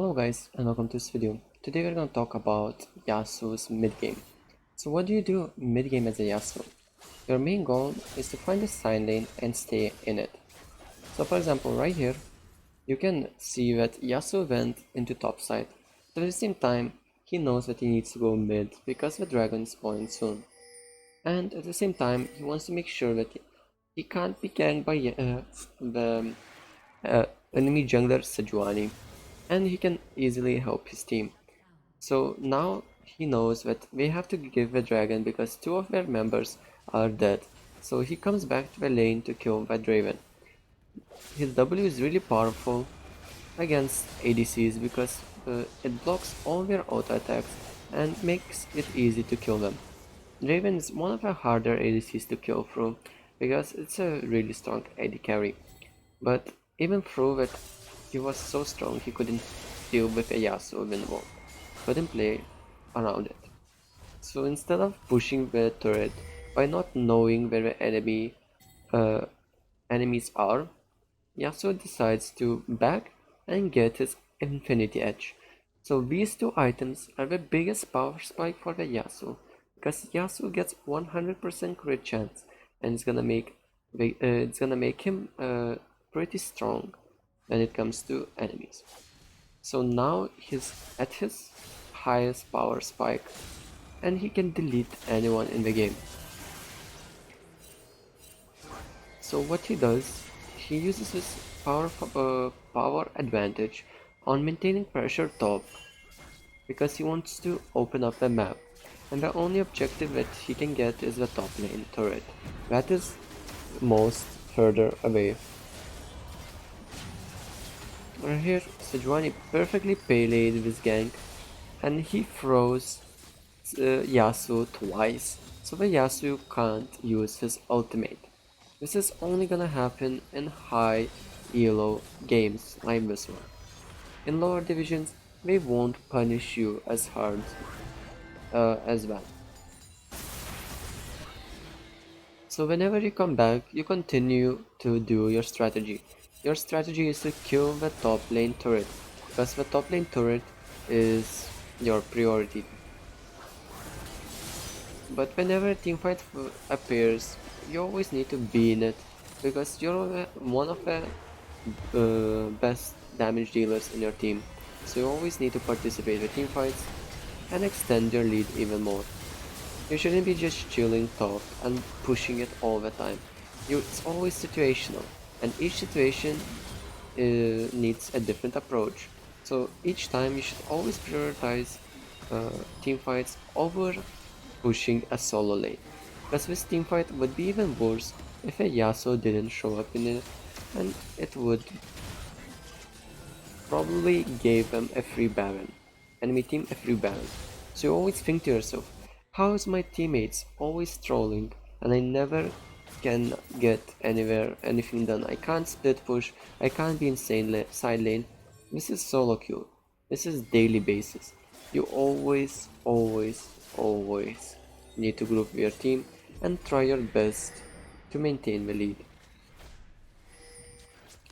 Hello guys and welcome to this video. Today we're going to talk about Yasuo's mid-game. So what do you do mid-game as a Yasuo? Your main goal is to find a side lane and stay in it. So for example right here, you can see that Yasuo went into top side. But at the same time, he knows that he needs to go mid because the dragon is spawning soon. And at the same time, he wants to make sure that he can't be ganked by the enemy jungler Sejuani, and he can easily help his team. So now he knows that they have to give the dragon because two of their members are dead. So he comes back to the lane to kill that dragon. His W is really powerful against ADCs because it blocks all their auto attacks and makes it easy to kill them. Draven is one of the harder ADCs to kill through because it's a really strong AD carry. But even through that he was so strong he couldn't deal with a Yasuo wind wall, couldn't play around it. So instead of pushing the turret by not knowing where the uh, enemies are, Yasuo decides to back and get his Infinity Edge. So these two items are the biggest power spike for the Yasuo, because Yasuo gets 100% crit chance, and it's gonna make him pretty strong when it comes to enemies. So now he's at his highest power spike, and he can delete anyone in the game. So what he does, he uses his power advantage on maintaining pressure top because he wants to open up the map, and the only objective that he can get is the top lane turret. That is most further away. Right here, Sejuani perfectly parlayed this gank, and he throws Yasuo twice, so the Yasuo can't use his ultimate. This is only gonna happen in high elo games like this one. In lower divisions, they won't punish you as hard as well. So whenever you come back, you continue to do your strategy. Your strategy is to kill the top lane turret, because the top lane turret is your priority. But whenever a teamfight appears, you always need to be in it, because you're one of the best damage dealers in your team. So you always need to participate in teamfights and extend your lead even more. You shouldn't be just chilling top and pushing it all the time. It's always situational, and each situation needs a different approach. So each time you should always prioritize team fights over pushing a solo lane. Because this team fight would be even worse if a Yasuo didn't show up in it, and it would probably give them a free Baron. Enemy team a free Baron. So you always think to yourself, how is my teammates always trolling and I never can get anything done? I can't split push, I can't be in side lane. This is solo queue. This is daily basis. You always need to group your team and try your best to maintain the lead.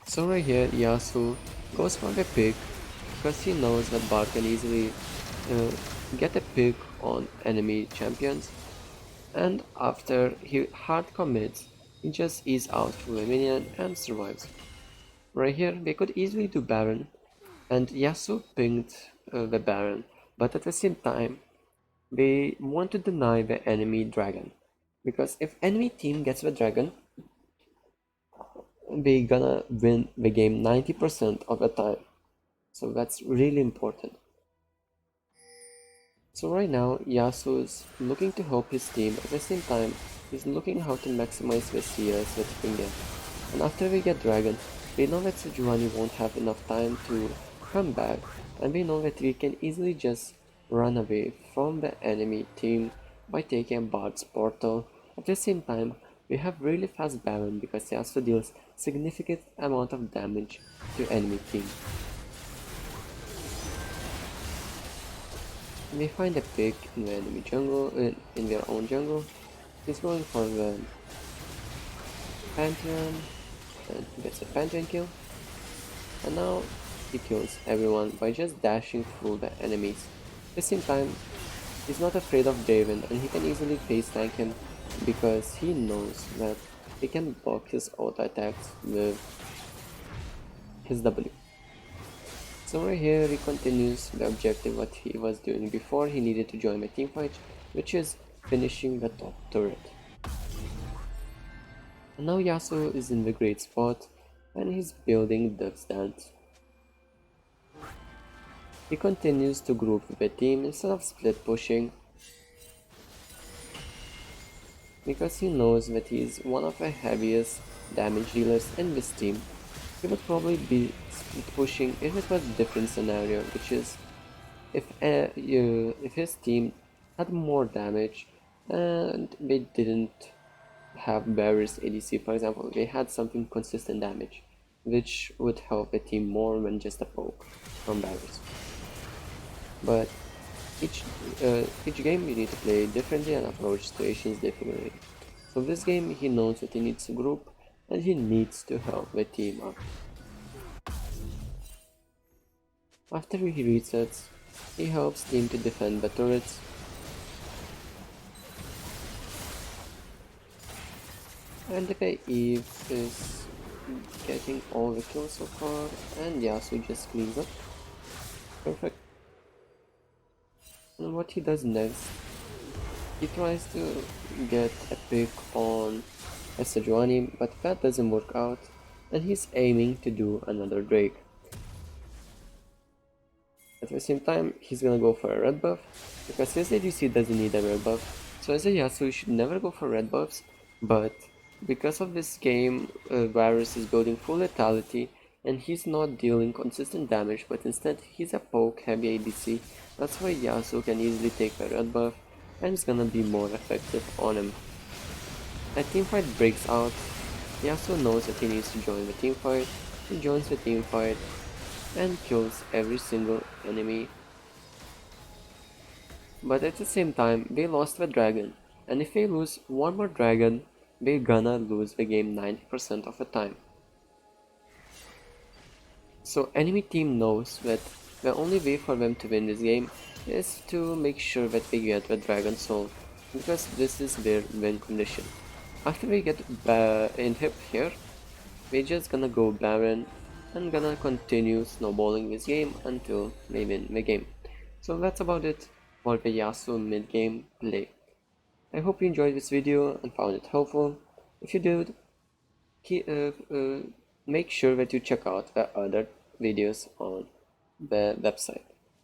So right here, Yasuo goes for the pick because he knows that Bart can easily uh, get a pick on enemy champions, and after he hard commits, he just ease out through a minion and survives. Right here, they could easily do Baron, and Yasuo pinged the Baron, but at the same time, they want to deny the enemy dragon, because if enemy team gets the dragon, they gonna win the game 90% of the time. So that's really important. So right now, Yasuo is looking to help his team, at the same time, he's looking how to maximize the CS that he can get. And after we get Dragon, we know that Sejuani won't have enough time to come back, and we know that we can easily just run away from the enemy team by taking Bard's portal. At the same time, we have really fast Baron because Yasuo deals significant amount of damage to enemy team. They find a pick in the enemy jungle, in their own jungle. He's going for the Pantheon, and gets a Pantheon kill. And now he kills everyone by just dashing through the enemies. At the same time, he's not afraid of Draven and he can easily face tank him because he knows that he can block his auto attacks with his W. So right here he continues the objective what he was doing before he needed to join a teamfight, which is finishing the top turret. And now Yasuo is in the great spot and he's building Duck's Dance. He continues to group with the team instead of split pushing because he knows that he is one of the heaviest damage dealers in this team. He would probably be split pushing if it was a different scenario, which is if his team had more damage and they didn't have barriers ADC, for example, they had something consistent damage, which would help the team more than just a poke from barriers. But each game you need to play differently and approach situations differently. So this game he knows that he needs to group and he needs to help the team up. After he resets, he helps team to defend the turrets. And the guy Eve is getting all the kills so far and Yasuo just cleans up. Perfect. And what he does next, he tries to get a pick on a Sejuani, but that doesn't work out and he's aiming to do another Drake. At the same time, he's gonna go for a red buff because his ADC doesn't need a red buff. So as a Yasuo, you should never go for red buffs, but because of this game, Varus is building full lethality and he's not dealing consistent damage, but instead he's a poke heavy ADC. That's why Yasuo can easily take a red buff and it's gonna be more effective on him. A teamfight breaks out. Yasuo knows that he needs to join the teamfight. He joins the teamfight and kills every single enemy. But at the same time, they lost the dragon, and if they lose one more dragon, they're gonna lose the game 90% of the time. So enemy team knows that the only way for them to win this game is to make sure that they get the dragon soul, because this is their win condition. After they get inhib here, they're just gonna go Baron and gonna continue snowballing this game until they win the game. So that's about it for the Yasuo mid game play. I hope you enjoyed this video and found it helpful. If you did, make sure that you check out the other videos on the website.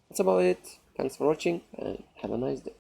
That's about it. Thanks for watching and have a nice day.